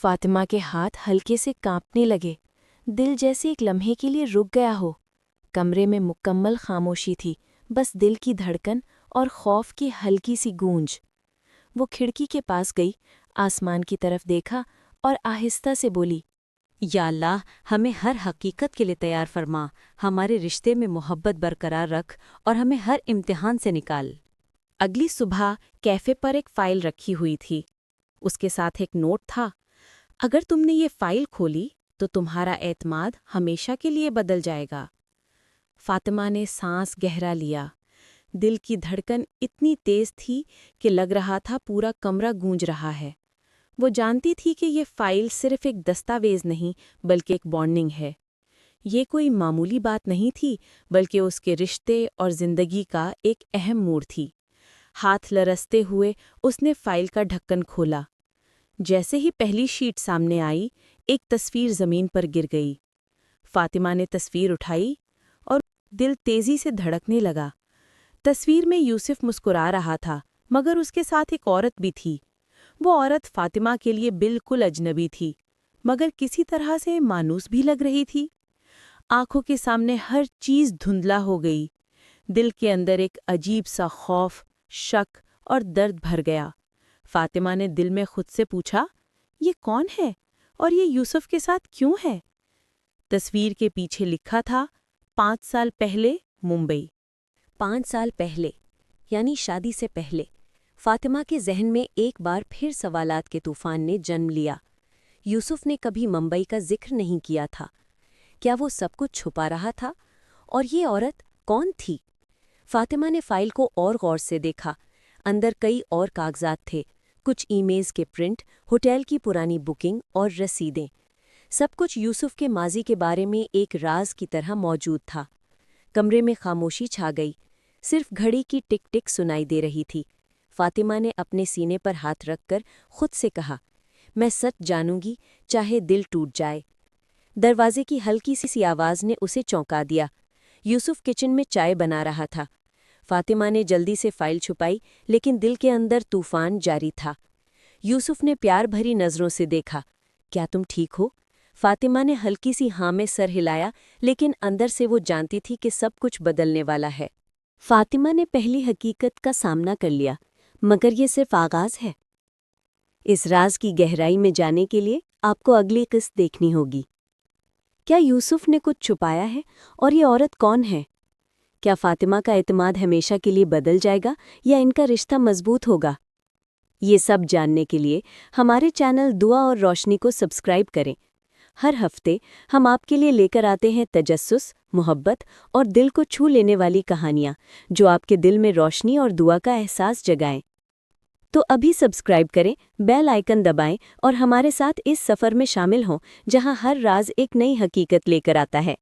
فاطمہ کے ہاتھ ہلکے سے کانپنے لگے، دل جیسے ایک لمحے کے لیے رک گیا ہو۔ کمرے میں مکمل خاموشی تھی، بس دل کی دھڑکن اور خوف کی ہلکی سی گونج۔ وہ کھڑکی کے پاس گئی، آسمان کی طرف دیکھا اور آہستہ سے بولی، یا اللہ، ہمیں ہر حقیقت کے لیے تیار فرما، ہمارے رشتے میں محبت برقرار رکھ اور ہمیں ہر امتحان سے نکال۔ اگلی صبح کیفے پر ایک فائل رکھی ہوئی تھی۔ اس کے ساتھ ایک نوٹ تھا، اگر تم نے یہ فائل کھولی تو تمہارا اعتماد ہمیشہ کے لیے بدل جائے گا۔ فاطمہ نے سانس گہرا لیا۔ دل کی دھڑکن اتنی تیز تھی کہ لگ رہا تھا پورا کمرہ گونج رہا ہے۔ وہ جانتی تھی کہ یہ فائل صرف ایک دستاویز نہیں بلکہ ایک وارننگ ہے۔ یہ کوئی معمولی بات نہیں تھی بلکہ اس کے رشتے اور زندگی کا ایک اہم موڑ تھی۔ ہاتھ لرزتے ہوئے اس نے فائل کا ڈھکن کھولا۔ جیسے ہی پہلی شیٹ سامنے آئی، ایک تصویر زمین پر گر گئی۔ فاطمہ نے تصویر اٹھائی اور دل تیزی سے دھڑکنے لگا۔ تصویر میں یوسف مسکرا رہا تھا، مگر اس کے ساتھ ایک عورت بھی تھی۔ وہ عورت فاطمہ کے لیے بالکل اجنبی تھی، مگر کسی طرح سے مانوس بھی لگ رہی تھی۔ آنکھوں کے سامنے ہر چیز دھندلا ہو گئی۔ دل کے اندر ایک عجیب سا خوف، شک اور درد بھر گیا۔ فاطمہ نے دل میں خود سے پوچھا، یہ کون ہے اور یہ یوسف کے ساتھ کیوں ہے؟ تصویر کے پیچھے لکھا تھا، 5 سال پہلے ممبئی۔ 5 سال پہلے، یعنی شادی سے پہلے، فاطمہ کے ذہن میں ایک بار پھر سوالات کے طوفان نے جنم لیا۔ یوسف نے کبھی ممبئی کا ذکر نہیں کیا تھا۔ کیا وہ سب کچھ چھپا رہا تھا؟ اور یہ عورت کون تھی؟ فاطمہ نے فائل کو اور غور سے دیکھا۔ اندر کئی اور کاغذات تھے، کچھ ای میلز کے پرنٹ، ہوٹل کی پرانی بکنگ اور رسیدیں۔ سب کچھ یوسف کے ماضی کے بارے میں ایک راز کی طرح موجود تھا۔ کمرے میں خاموشی چھا گئی، صرف گھڑی کی ٹک ٹک سنائی دے رہی تھی۔ فاطمہ نے اپنے سینے پر ہاتھ رکھ کر خود سے کہا، میں سچ جانوں گی چاہے دل ٹوٹ جائے۔ دروازے کی ہلکی سی آواز نے اسے چونکا دیا۔ یوسف کچن میں چائے بنا رہا تھا۔ فاطمہ نے جلدی سے فائل چھپائی، لیکن دل کے اندر طوفان جاری تھا۔ یوسف نے پیار بھری نظروں سے دیکھا، کیا تم ٹھیک ہو؟ فاطمہ نے ہلکی سی ہاں میں سر ہلایا، لیکن اندر سے وہ جانتی تھی کہ سب کچھ بدلنے والا ہے۔ فاطمہ نے پہلی حقیقت کا سامنا کر لیا، مگر یہ صرف آغاز ہے۔ اس راز کی گہرائی میں جانے کے لیے آپ کو اگلی قسط دیکھنی ہوگی۔ کیا یوسف نے کچھ چھپایا ہے اور یہ عورت کون ہے؟ کیا فاطمہ کا اعتماد ہمیشہ کے لیے بدل جائے گا یا ان کا رشتہ مضبوط ہوگا؟ یہ سب جاننے کے لیے ہمارے چینل دعا اور روشنی کو سبسکرائب کریں۔ ہر ہفتے ہم آپ کے لیے لے کر آتے ہیں تجسس، محبت اور دل کو چھو لینے والی کہانیاں جو آپ کے دل میں روشنی اور دعا کا احساس جگائیں۔ تو ابھی سبسکرائب کریں، بیل آئیکن دبائیں اور ہمارے ساتھ اس سفر میں شامل ہوں جہاں ہر راز ایک نئی حقیقت لے کر آتا ہے۔